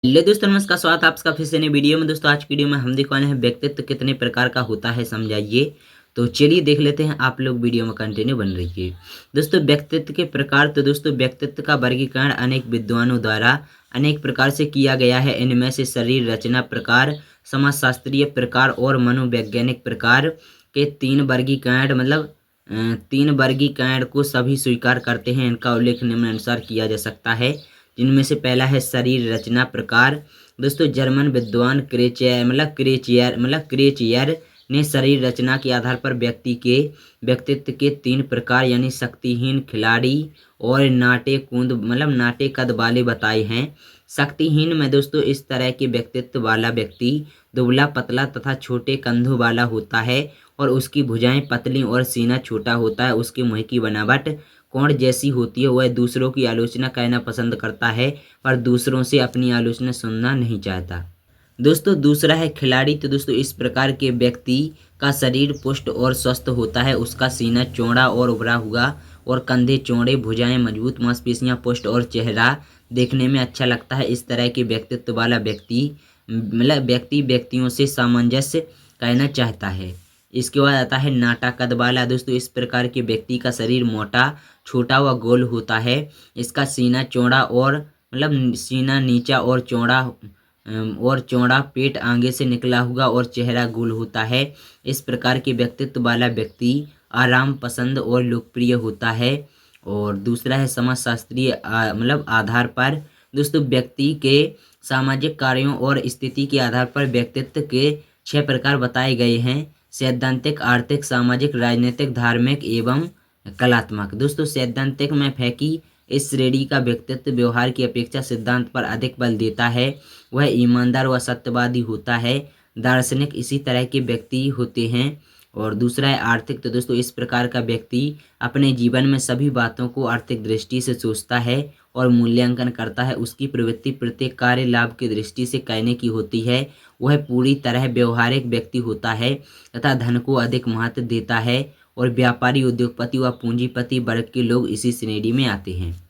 Hello दोस्तों, नमस्कार। स्वागत है आपका फिर से नई वीडियो में। दोस्तों आज की वीडियो में हम दिखवाने हैं व्यक्तित्व कितने प्रकार का होता है, समझाइए। तो चलिए देख लेते हैं, आप लोग वीडियो में कंटिन्यू बन रहिए। दोस्तों व्यक्तित्व के प्रकार, तो दोस्तों व्यक्तित्व का वर्गीकरण अनेक विद्वानों द्वारा अनेक प्रकार से किया गया है। इनमें से शरीर रचना प्रकार, समाजशास्त्रीय प्रकार और मनोवैज्ञानिक प्रकार के तीन वर्गीकरण को सभी स्वीकार करते हैं। इनका उल्लेख निम्नानुसार किया जा सकता है, जिनमें से पहला है शरीर रचना प्रकार। दोस्तों जर्मन विद्वान क्रेचियर ने शरीर रचना के आधार पर व्यक्तित्व के तीन प्रकार यानी शक्तिहीन, खिलाड़ी और नाटे कद वाले बताए हैं। शक्तिहीन में दोस्तों इस तरह के व्यक्तित्व वाला व्यक्ति दुबला पतला तथा छोटे कंधों वाला होता है और उसकी भुजाएं पतली और सीना छोटा होता है। उसके मुंह की बनावट कोण जैसी होती है। वह दूसरों की आलोचना करना पसंद करता है पर दूसरों से अपनी आलोचना सुनना नहीं चाहता। दोस्तों दूसरा है खिलाड़ी। तो दोस्तों इस प्रकार के व्यक्ति का शरीर पुष्ट और स्वस्थ होता है। उसका सीना चौड़ा और उभरा हुआ और कंधे चौड़े, भुजाएं मजबूत, मांसपेशियां पुष्ट और चेहरा देखने में अच्छा लगता है। इस तरह के व्यक्तित्व वाला व्यक्तियों से सामंजस्य कहना चाहता है। इसके बाद आता है नाटा कद वाला। दोस्तों इस प्रकार के व्यक्ति का शरीर मोटा, छोटा व गोल होता है। इसका सीना चौड़ा और सीना नीचा और चौड़ा, पेट आगे से निकला हुआ और चेहरा गोल होता है। इस प्रकार के व्यक्तित्व वाला व्यक्ति आराम पसंद और लोकप्रिय होता है। और दूसरा है समाजशास्त्रीय आधार पर। दोस्तों व्यक्ति के सामाजिक कार्यों और स्थिति के आधार पर व्यक्तित्व के 6 प्रकार बताए गए हैं। सैद्धांतिक, आर्थिक, सामाजिक, राजनीतिक, धार्मिक एवं कलात्मक। दोस्तों सैद्धांतिक में फैकी इस श्रेणी का व्यक्तित्व व्यवहार की अपेक्षा सिद्धांत पर अधिक बल देता है। वह ईमानदार व सत्यवादी होता है। दार्शनिक इसी तरह के व्यक्ति होते हैं। और दूसरा है आर्थिक। तो दोस्तों इस प्रकार का व्यक्ति अपने जीवन में सभी बातों को आर्थिक दृष्टि से सोचता है और मूल्यांकन करता है। उसकी प्रवृत्ति प्रत्येक कार्य लाभ की दृष्टि से करने की होती है। वह पूरी तरह व्यवहारिक व्यक्ति होता है तथा धन को अधिक महत्व देता है। और व्यापारी, उद्योगपति व पूंजीपति वर्ग के लोग इसी श्रेणी में आते हैं।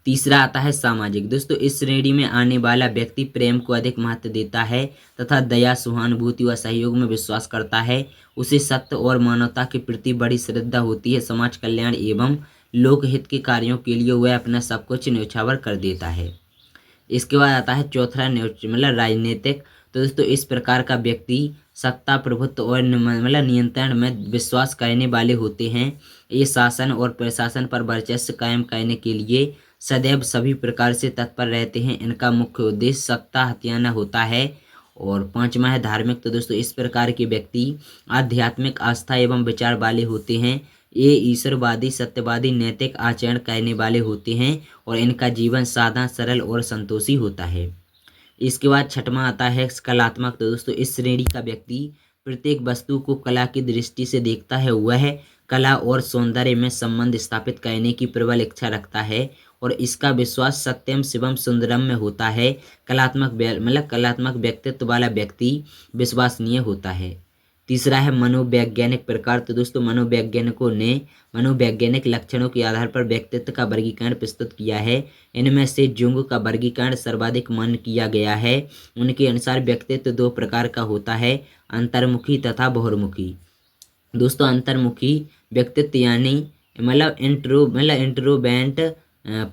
तीसरा आता है सामाजिक। दोस्तों इस श्रेणी में आने वाला व्यक्ति प्रेम को अधिक महत्व देता है तथा दया, सहानुभूति व सहयोग में विश्वास करता है। उसे सत्य और मानवता के प्रति बड़ी श्रद्धा होती है। समाज कल्याण एवं लोकहित के कार्यों के लिए वह अपना सब कुछ न्यौछावर कर देता है। इसके बाद आता है चौथा राजनीतिक। तो दोस्तों इस प्रकार का व्यक्ति सत्ता, प्रभुत्व और नियंत्रण में विश्वास करने वाले होते हैं। ये शासन और प्रशासन पर वर्चस्व कायम करने के लिए सदैव सभी प्रकार से तत्पर रहते हैं। इनका मुख्य उद्देश्य सत्ता हथियाना होता है। और पांचवा है धार्मिक। तो दोस्तों इस प्रकार के व्यक्ति आध्यात्मिक आस्था एवं विचार वाले होते हैं। ये ईश्वरवादी, सत्यवादी, नैतिक आचरण करने वाले होते हैं और इनका जीवन सादा, सरल और संतोषी होता है। इसके बाद छठवां आता है कलात्मक। तो दोस्तों इस श्रेणी का व्यक्ति प्रत्येक वस्तु को कला की दृष्टि से देखता है। वह कला और सौंदर्य में संबंध स्थापित करने की प्रबल इच्छा रखता है और इसका विश्वास सत्यम शिवम सुंदरम में होता है। कलात्मक व्यक्तित्व वाला व्यक्ति विश्वसनीय होता है। तीसरा है मनोवैज्ञानिक प्रकार। तो दोस्तों मनोवैज्ञानिकों ने मनोवैज्ञानिक लक्षणों के आधार पर व्यक्तित्व का वर्गीकरण प्रस्तुत किया है। इनमें से जुंग का वर्गीकरण सर्वाधिक मान्य किया गया है। उनके अनुसार व्यक्तित्व 2 प्रकार का होता है, अंतर्मुखी तथा बहिर्मुखी। दोस्तों अंतर्मुखी व्यक्तित्व यानी इंट्रोवेंट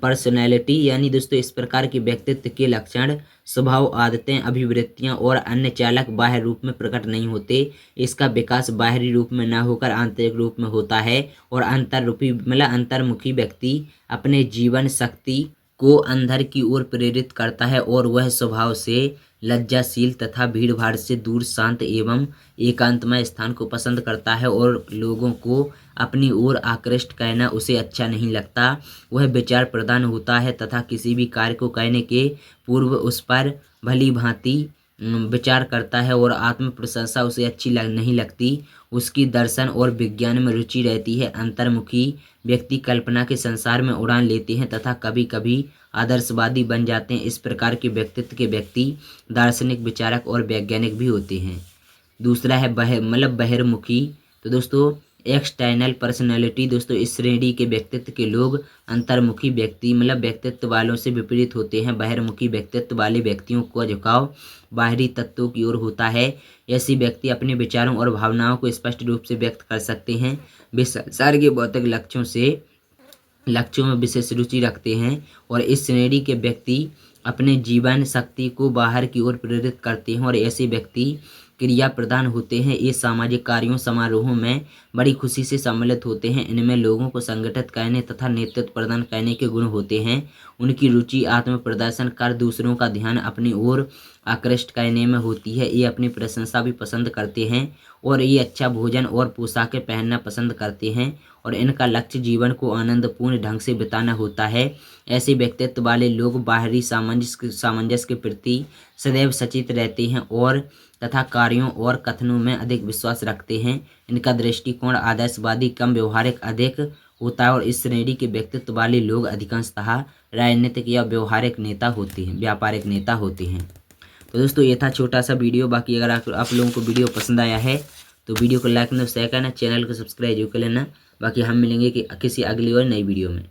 पर्सनैलिटी यानी दोस्तों इस प्रकार के व्यक्तित्व के लक्षण, स्वभाव, आदतें, अभिवृत्तियां और अन्य चालक बाह्य रूप में प्रकट नहीं होते। इसका विकास बाहरी रूप में न होकर आंतरिक रूप में होता है। और अंतर्मुखी व्यक्ति अपने जीवन शक्ति को अंदर की ओर प्रेरित करता है और वह स्वभाव से लज्जाशील तथा भीड़ भाड़ से दूर शांत एवं एकांतमय स्थान को पसंद करता है और लोगों को अपनी ओर आकृष्ट करना उसे अच्छा नहीं लगता। वह विचार प्रधान होता है तथा किसी भी कार्य को करने के पूर्व उस पर भली भांति विचार करता है और आत्म प्रशंसा उसे अच्छी नहीं लगती। उसकी दर्शन और विज्ञान में रुचि रहती है। अंतर्मुखी व्यक्ति कल्पना के संसार में उड़ान लेते हैं तथा कभी कभी आदर्शवादी बन जाते हैं। इस प्रकार के व्यक्तित्व के व्यक्ति दार्शनिक, विचारक और वैज्ञानिक भी होते हैं। दूसरा है बहिर्मुखी। तो दोस्तों एक्सटर्नल पर्सनैलिटी दोस्तों, इस श्रेणी के व्यक्तित्व के लोग अंतर्मुखी व्यक्ति मतलब व्यक्तित्व वालों से विपरीत होते हैं। बहिर्मुखी व्यक्तित्व वाले व्यक्तियों का झुकाव बाहरी तत्वों की ओर होता है। ऐसे व्यक्ति अपने विचारों और भावनाओं को स्पष्ट रूप से व्यक्त कर सकते हैं। वे संसार के भौतिक लक्ष्यों में विशेष रुचि रखते हैं और इस श्रेणी के व्यक्ति अपने जीवन शक्ति को बाहर की ओर प्रेरित करते हैं और ऐसे व्यक्ति क्रिया प्रदान होते हैं। ये सामाजिक कार्यों समारोहों में बड़ी खुशी से सम्मिलित होते हैं। इनमें लोगों को संगठित करने तथा नेतृत्व प्रदान करने के गुण होते हैं। उनकी रुचि आत्म प्रदर्शन कर दूसरों का ध्यान अपनी ओर आकृष्ट करने में होती है। ये अपनी प्रशंसा भी पसंद करते हैं और ये अच्छा भोजन और पोशाकें पहनना पसंद करते हैं और इनका लक्ष्य जीवन को आनंदपूर्ण ढंग से बिताना होता है। ऐसे व्यक्तित्व वाले लोग बाहरी सामंजस्य के प्रति सदैव सचेत रहते हैं और तथा कार्यों और कथनों में अधिक विश्वास रखते हैं। इनका दृष्टिकोण आदर्शवादी कम व्यवहारिक अधिक होता है और इस श्रेणी के व्यक्तित्व वाले लोग अधिकांशतः राजनीतिक या व्यापारिक नेता होते हैं। तो दोस्तों ये था छोटा सा वीडियो। बाकी अगर आप लोगों को वीडियो पसंद आया है तो वीडियो को लाइक करना, शेयर करना, चैनल को सब्सक्राइब जरूर कर लेना। बाकी हम मिलेंगे कि किसी अगली और नई वीडियो में।